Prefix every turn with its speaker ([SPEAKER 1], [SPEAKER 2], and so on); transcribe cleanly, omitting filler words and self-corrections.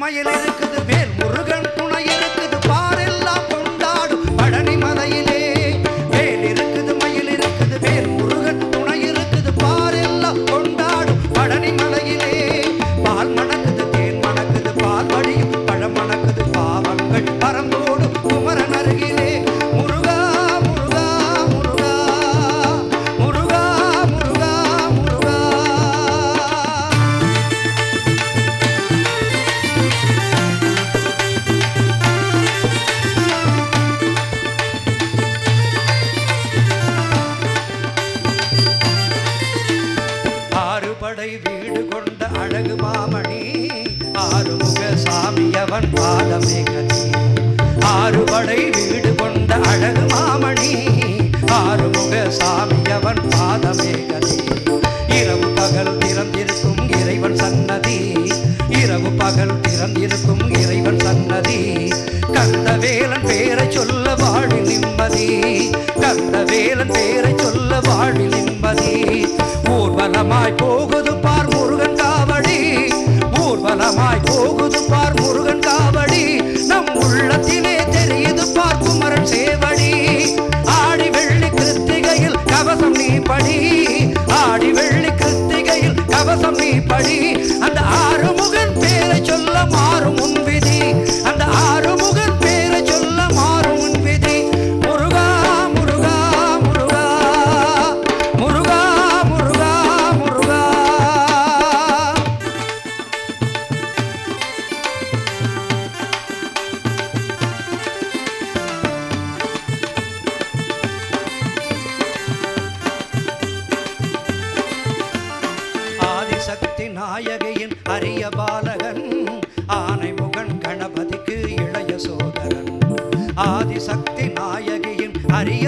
[SPEAKER 1] மயில் இருக்குது வேல் முருகன் துணை இருக்குது பாரெல்லாம் கொண்டாடும் பழனி மலையிலே வேல் இருக்குது மயில் இருக்குது வேல் முருகன் துணை இருக்குது பாரெல்லாம் கொண்டாடும் பழனி மலையிலே பால் மணக்குது தேன் மணக்குது பால் வடியும் பழம் மணக்குது பாவங்கள் பரந்தோடும் குமரன் அருகிலே முருகா முருகா முருகா முருகா முருகா முருகா. ஆறுபடை வீடு கொண்ட அழகு மாமணி ஆறுமுக சாமியவன் பாதமே கதி. ஆறுபடை வீடு கொண்ட அழகு மாமணி ஆறுமுக சாமியவன் பாதமே கதி. இரவு பகல் திறந்திருக்கும் இறைவன் சன்னதி இரவு பகல் திறந்திருக்கும் இறைவன் சன்னதி. கந்தவேலன் பேரை சொல்ல வாழி நிம்மதி கந்தவேலன் பேரை சொல்ல வாழி நிம்மதி. ஊர்வலமாய் போகுது பார் முருகன் காவடி ஊர்வலமாய் போகுது பார் முருகன் காவடி. நம் உள்ளத்திலே தெரியுது பார் குமரன் சேவடி. ஆடி வெள்ளி கிருத்திகையில் கவசம் நீ படி ஆடி வெள்ளி கிருத்திகையில் கவசம் நீ படி. அந்த ஆறுமுகன் பேரை சொல்ல மாறும் உன் விதி அந்த ஆறுமுகன் பேரை சொல்ல மாறும் உன் விதி. முருகா முருகா முருகா முருகா முருகா முருகா. ஆதிசக்தி நாயகியின் அரிய பாலகன் ஆனைமுகன் கணபதிக்கு இளைய சோதரன். ஆதிசக்தி நாயகியின் அரிய